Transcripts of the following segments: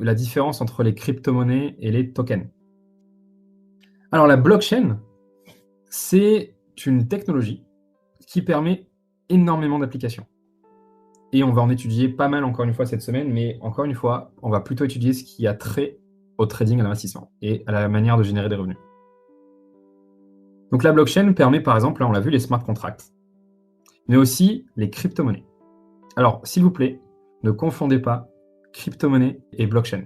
la différence entre les crypto-monnaies et les tokens. Alors, la blockchain, c'est une technologie qui permet énormément d'applications. Et on va en étudier pas mal encore une fois cette semaine, mais encore une fois, on va plutôt étudier ce qui a trait au trading, à l'investissement et à la manière de générer des revenus. Donc la blockchain permet par exemple, là on l'a vu, les smart contracts, mais aussi les crypto-monnaies. Alors, s'il vous plaît, ne confondez pas crypto-monnaie et blockchain.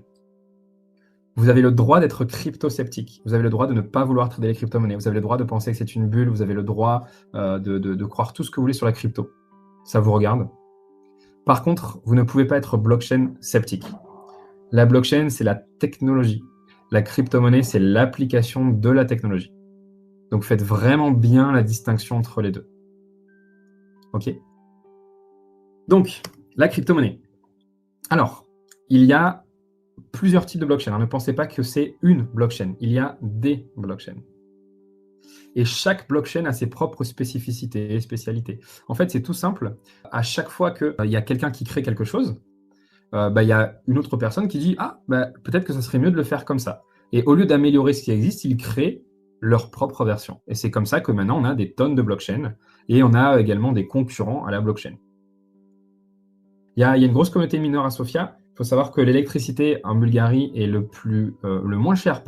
Vous avez le droit d'être crypto-sceptique. Vous avez le droit de ne pas vouloir trader les crypto-monnaies. Vous avez le droit de penser que c'est une bulle. Vous avez le droit de croire tout ce que vous voulez sur la crypto. Ça vous regarde. Par contre, vous ne pouvez pas être blockchain sceptique. La blockchain, c'est la technologie. La crypto-monnaie, c'est l'application de la technologie. Donc, faites vraiment bien la distinction entre les deux. OK? Donc, la crypto-monnaie. Alors, il y a plusieurs types de blockchain. Ne pensez pas que c'est une blockchain. Il y a des blockchains. Et chaque blockchain a ses propres spécificités et spécialités. En fait, c'est tout simple. À chaque fois qu'il y a quelqu'un qui crée quelque chose, il y a une autre personne qui dit « Ah, peut-être que ça serait mieux de le faire comme ça ». Et au lieu d'améliorer ce qui existe, ils créent leur propre version. Et c'est comme ça que maintenant, on a des tonnes de blockchains et on a également des concurrents à la blockchain. Il y a une grosse communauté de mineurs à Sofia. Il faut savoir que l'électricité en Bulgarie est le moins cher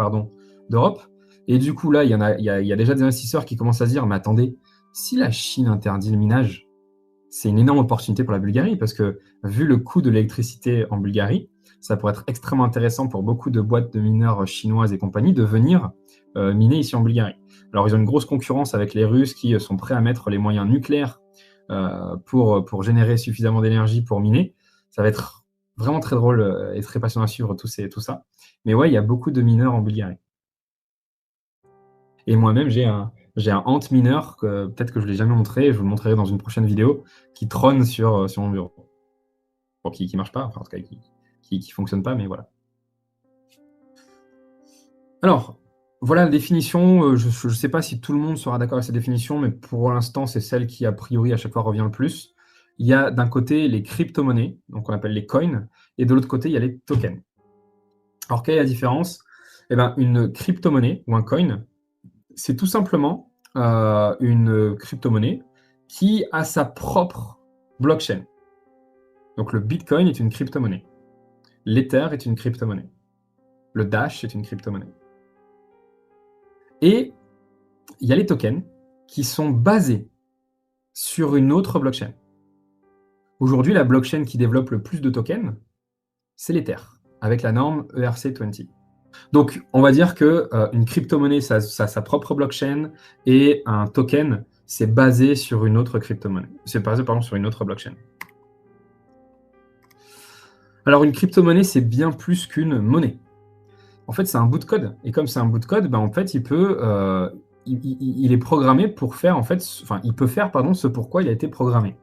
d'Europe. Et du coup, là, il y a déjà des investisseurs qui commencent à se dire « Mais attendez, si la Chine interdit le minage, c'est une énorme opportunité pour la Bulgarie parce que vu le coût de l'électricité en Bulgarie, ça pourrait être extrêmement intéressant pour beaucoup de boîtes de mineurs chinoises et compagnie de venir miner ici en Bulgarie. Alors, ils ont une grosse concurrence avec les Russes qui sont prêts à mettre les moyens nucléaires pour générer suffisamment d'énergie pour miner. Ça va être vraiment très drôle et très passionnant à suivre tout ça. Mais ouais, il y a beaucoup de mineurs en Bulgarie. Et moi-même, j'ai un Ant mineur, peut-être que je ne l'ai jamais montré, je vous le montrerai dans une prochaine vidéo, qui trône sur mon bureau. Bon, qui ne marche pas, enfin, en tout cas, qui ne fonctionne pas, mais voilà. Alors, voilà la définition. Je ne sais pas si tout le monde sera d'accord avec cette définition, mais pour l'instant, c'est celle qui, a priori, à chaque fois revient le plus. Il y a d'un côté les crypto-monnaies, donc on appelle les coins, et de l'autre côté, il y a les tokens. Alors, quelle est la différence? Eh bien, une crypto-monnaie ou un coin, c'est tout simplement une crypto-monnaie qui a sa propre blockchain. Donc, le Bitcoin est une crypto-monnaie. L'Ether est une crypto-monnaie. Le Dash est une crypto-monnaie. Et il y a les tokens qui sont basés sur une autre blockchain. Aujourd'hui, la blockchain qui développe le plus de tokens, c'est l'Ether, avec la norme ERC20. Donc, on va dire qu'une crypto-monnaie, ça a sa propre blockchain, et un token, c'est basé sur une autre crypto-monnaie. C'est basé, pardon, sur une autre blockchain. Alors, une crypto-monnaie, c'est bien plus qu'une monnaie. En fait, c'est un bout de code. Et comme c'est un bout de code, en fait, il est programmé pour faire, il peut faire, ce pourquoi il a été programmé.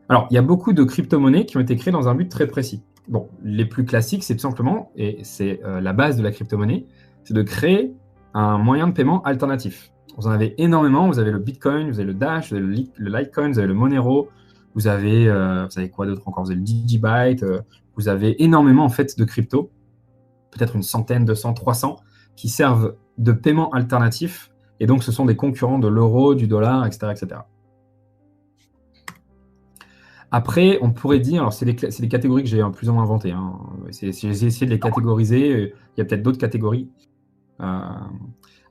Alors, il y a beaucoup de crypto-monnaies qui ont été créées dans un but très précis. Bon, les plus classiques, c'est tout simplement, et c'est la base de la crypto-monnaie, c'est de créer un moyen de paiement alternatif. Vous en avez énormément. Vous avez le Bitcoin, vous avez le Dash, vous avez le Litecoin, vous avez le Monero, vous avez quoi d'autre encore? Vous avez le Digibyte, vous avez énormément en fait de crypto, peut-être une centaine, 200, 300, qui servent de paiement alternatif, et donc ce sont des concurrents de l'euro, du dollar, etc., etc. Après, on pourrait dire, alors c'est des catégories que j'ai plus ou moins inventées, hein. J'ai essayé de les catégoriser, il y a peut-être d'autres catégories.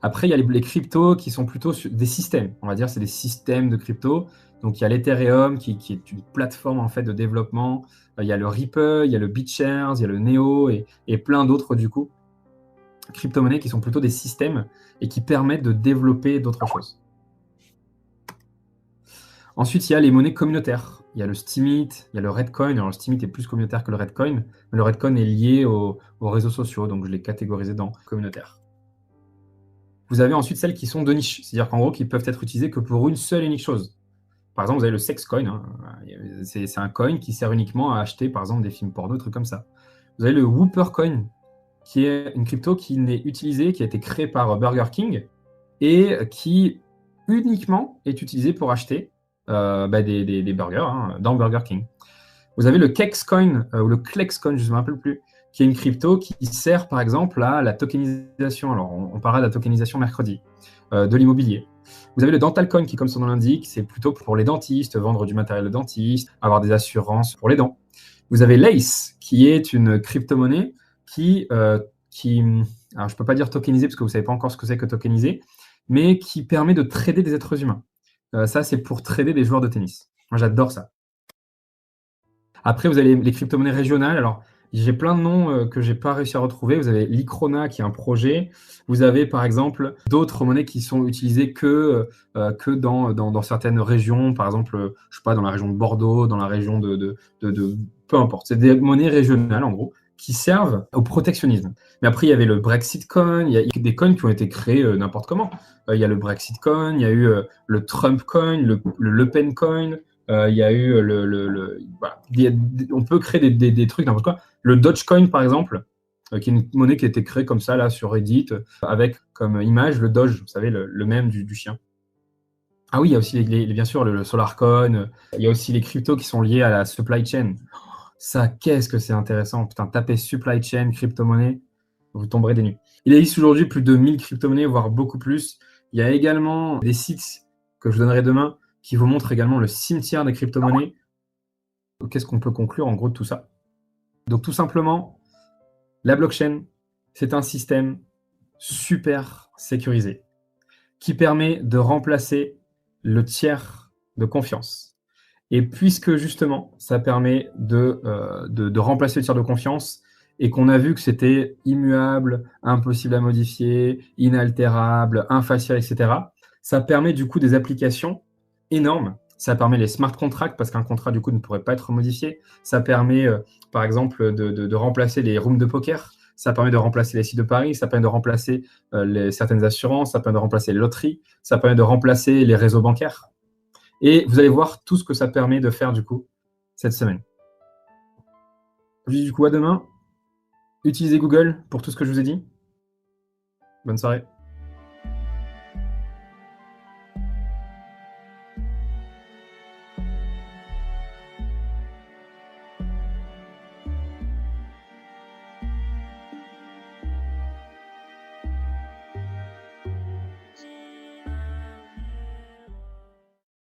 Après, il y a les cryptos qui sont plutôt des systèmes, on va dire, c'est des systèmes de crypto. Donc il y a l'Ethereum qui est une plateforme en fait de développement, il y a le Ripple, il y a le BitShares, il y a le Neo et plein d'autres du coup, crypto-monnaies qui sont plutôt des systèmes et qui permettent de développer d'autres choses. Ensuite, il y a les monnaies communautaires. Il y a le Steemit, il y a le Redcoin. Alors, le Steemit est plus communautaire que le Redcoin, mais le Redcoin est lié aux réseaux sociaux, donc je l'ai catégorisé dans communautaire. Vous avez ensuite celles qui sont de niche, c'est-à-dire qu'en gros, qui peuvent être utilisées que pour une seule et unique chose. Par exemple, vous avez le Sexcoin, hein. C'est un coin qui sert uniquement à acheter, par exemple, des films porno, des trucs comme ça. Vous avez le Whoppercoin, qui est une crypto qui n'est utilisée, qui a été créée par Burger King et qui uniquement est utilisée pour acheter des burgers dans Burger King. Vous avez le Kexcoin ou le Klexcoin, je ne me rappelle plus, qui est une crypto qui sert par exemple à la tokenisation. Alors, on parlera de la tokenisation mercredi, de l'immobilier. Vous avez le Dental Coin qui, comme son nom l'indique, c'est plutôt pour les dentistes, vendre du matériel de dentiste, avoir des assurances pour les dents. Vous avez l'ACE, qui est une crypto-monnaie qui alors je ne peux pas dire tokenisé parce que vous ne savez pas encore ce que c'est que tokeniser, mais qui permet de trader des êtres humains. Ça, c'est pour trader des joueurs de tennis. Moi, j'adore ça. Après, vous avez les crypto-monnaies régionales. Alors, j'ai plein de noms que je n'ai pas réussi à retrouver. Vous avez l'Icrona qui est un projet. Vous avez, par exemple, d'autres monnaies qui sont utilisées que dans certaines régions. Par exemple, je ne sais pas, dans la région de Bordeaux, dans la région de peu importe. C'est des monnaies régionales, en gros, qui servent au protectionnisme. Mais après, il y avait le Brexit Coin. Il y a des coins qui ont été créés n'importe comment. Il y a le Brexit Coin, il y a eu le Trump Coin, le Pen Coin. Il y a eu voilà. On peut créer des trucs n'importe quoi. Le Dogecoin, par exemple, qui est une monnaie qui a été créée comme ça, là, sur Reddit, avec comme image le Doge, vous savez, le mème du chien. Ah oui, il y a aussi, bien sûr, le SolarCoin. Il y a aussi les cryptos qui sont liés à la supply chain. Ça, qu'est-ce que c'est intéressant. Putain, tapez supply chain, crypto-monnaie, vous tomberez des nues. Il existe aujourd'hui plus de 1000 crypto-monnaies, voire beaucoup plus. Il y a également des sites que je vous donnerai demain qui vous montrent également le cimetière des crypto-monnaies. Qu'est-ce qu'on peut conclure en gros de tout ça? Donc tout simplement, la blockchain, c'est un système super sécurisé qui permet de remplacer le tiers de confiance. Et puisque justement, ça permet de remplacer le tiers de confiance et qu'on a vu que c'était immuable, impossible à modifier, inaltérable, infacial, etc., ça permet du coup des applications énormes. Ça permet les smart contracts parce qu'un contrat du coup ne pourrait pas être modifié. Ça permet par exemple de remplacer les rooms de poker. Ça permet de remplacer les sites de paris. Ça permet de remplacer certaines assurances. Ça permet de remplacer les loteries. Ça permet de remplacer les réseaux bancaires. Et vous allez voir tout ce que ça permet de faire du coup cette semaine. Je vous dis du coup à demain. Utilisez Google pour tout ce que je vous ai dit. Bonne soirée.